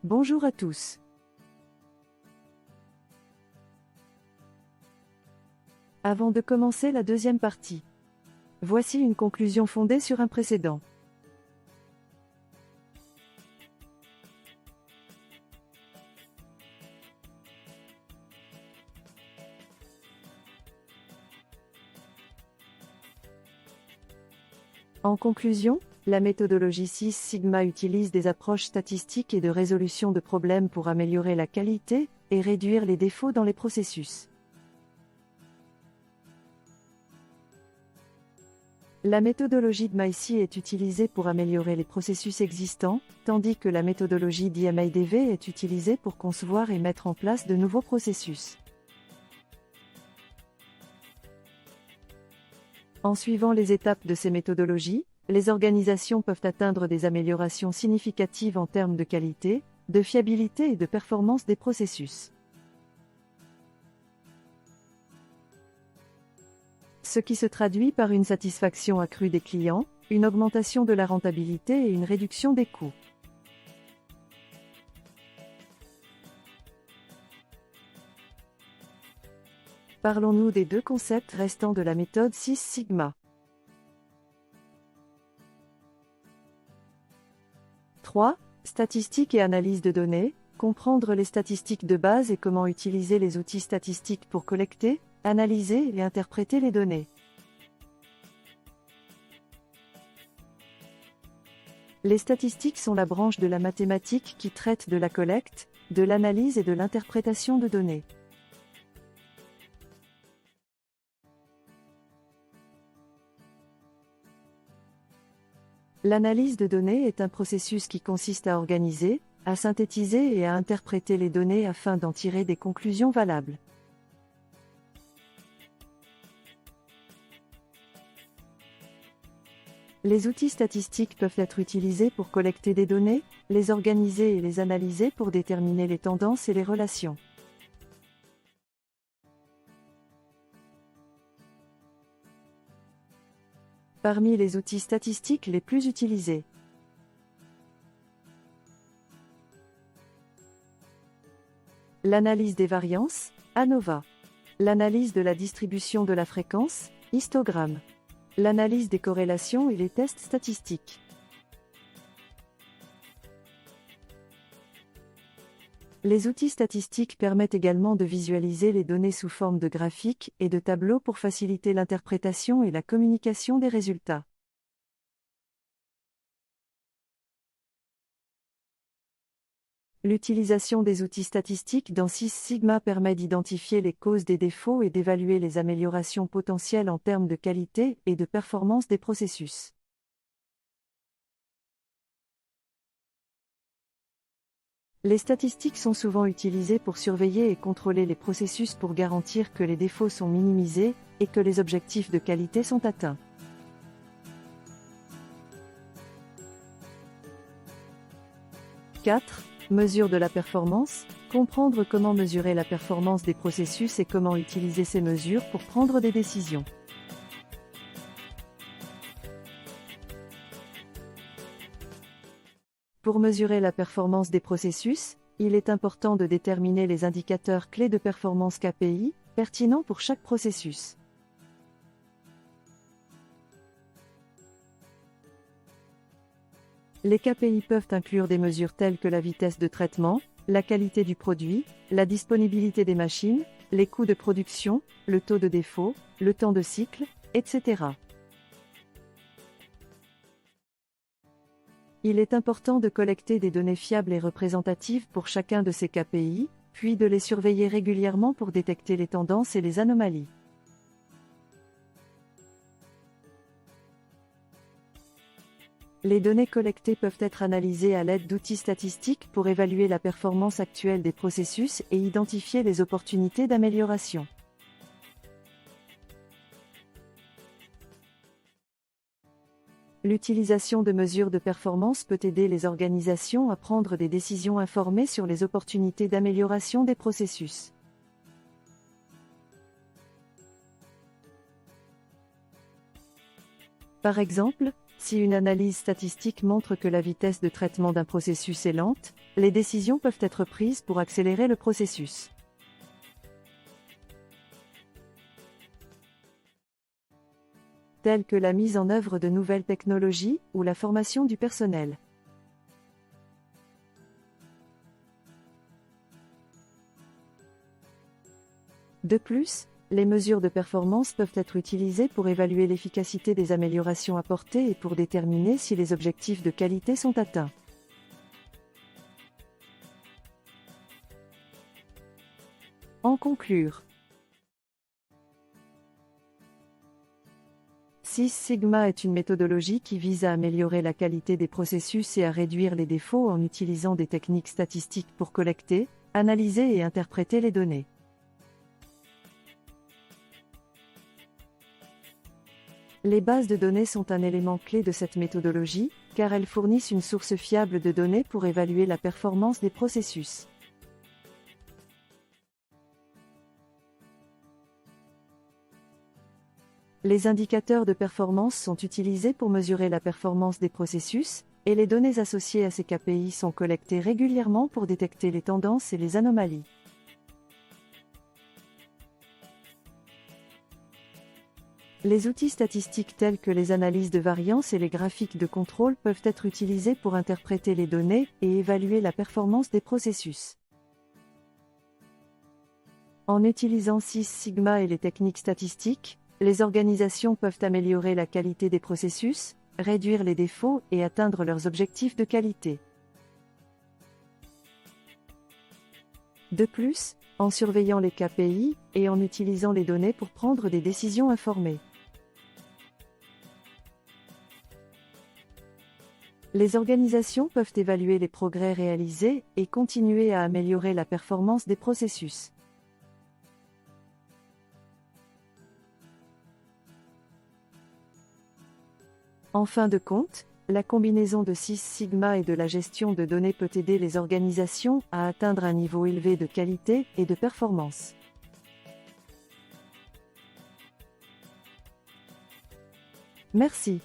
Bonjour à tous. Avant de commencer la deuxième partie, voici une conclusion fondée sur un précédent. En conclusion, la méthodologie Six Sigma utilise des approches statistiques et de résolution de problèmes pour améliorer la qualité et réduire les défauts dans les processus. La méthodologie de MyC est utilisée pour améliorer les processus existants, tandis que la méthodologie d'IMADV est utilisée pour concevoir et mettre en place de nouveaux processus. En suivant les étapes de ces méthodologies, les organisations peuvent atteindre des améliorations significatives en termes de qualité, de fiabilité et de performance des processus. Ce qui se traduit par une satisfaction accrue des clients, une augmentation de la rentabilité et une réduction des coûts. Parlons-nous des deux concepts restants de la méthode Six Sigma. 3. Statistiques et analyse de données. Comprendre les statistiques de base et comment utiliser les outils statistiques pour collecter, analyser et interpréter les données. Les statistiques sont la branche de la mathématique qui traite de la collecte, de l'analyse et de l'interprétation de données. L'analyse de données est un processus qui consiste à organiser, à synthétiser et à interpréter les données afin d'en tirer des conclusions valables. Les outils statistiques peuvent être utilisés pour collecter des données, les organiser et les analyser pour déterminer les tendances et les relations. Parmi les outils statistiques les plus utilisés, l'analyse des variances, ANOVA. L'analyse de la distribution de la fréquence, histogramme. L'analyse des corrélations et les tests statistiques. Les outils statistiques permettent également de visualiser les données sous forme de graphiques et de tableaux pour faciliter l'interprétation et la communication des résultats. L'utilisation des outils statistiques dans Six Sigma permet d'identifier les causes des défauts et d'évaluer les améliorations potentielles en termes de qualité et de performance des processus. Les statistiques sont souvent utilisées pour surveiller et contrôler les processus pour garantir que les défauts sont minimisés et que les objectifs de qualité sont atteints. « 4. Mesure de la performance. Comprendre comment mesurer la performance des processus et comment utiliser ces mesures pour prendre des décisions. Pour mesurer la performance des processus, il est important de déterminer les indicateurs clés de performance KPI, pertinents pour chaque processus. Les KPI peuvent inclure des mesures telles que la vitesse de traitement, la qualité du produit, la disponibilité des machines, les coûts de production, le taux de défaut, le temps de cycle, etc. Il est important de collecter des données fiables et représentatives pour chacun de ces KPI, puis de les surveiller régulièrement pour détecter les tendances et les anomalies. Les données collectées peuvent être analysées à l'aide d'outils statistiques pour évaluer la performance actuelle des processus et identifier les opportunités d'amélioration. L'utilisation de mesures de performance peut aider les organisations à prendre des décisions informées sur les opportunités d'amélioration des processus. Par exemple, Si une analyse statistique montre que la vitesse de traitement d'un processus est lente, les décisions peuvent être prises pour accélérer le processus. Telles que la mise en œuvre de nouvelles technologies ou la formation du personnel. De plus, les mesures de performance peuvent être utilisées pour évaluer l'efficacité des améliorations apportées et pour déterminer si les objectifs de qualité sont atteints. En conclure, Six Sigma est une méthodologie qui vise à améliorer la qualité des processus et à réduire les défauts en utilisant des techniques statistiques pour collecter, analyser et interpréter les données. Les bases de données sont un élément clé de cette méthodologie, car elles fournissent une source fiable de données pour évaluer la performance des processus. Les indicateurs de performance sont utilisés pour mesurer la performance des processus, et les données associées à ces KPI sont collectées régulièrement pour détecter les tendances et les anomalies. Les outils statistiques tels que les analyses de variance et les graphiques de contrôle peuvent être utilisés pour interpréter les données et évaluer la performance des processus. En utilisant Six Sigma et les techniques statistiques, les organisations peuvent améliorer la qualité des processus, réduire les défauts et atteindre leurs objectifs de qualité. De plus, en surveillant les KPI et en utilisant les données pour prendre des décisions informées. Les organisations peuvent évaluer les progrès réalisés et continuer à améliorer la performance des processus. En fin de compte, la combinaison de Six Sigma et de la gestion de données peut aider les organisations à atteindre un niveau élevé de qualité et de performance. Merci.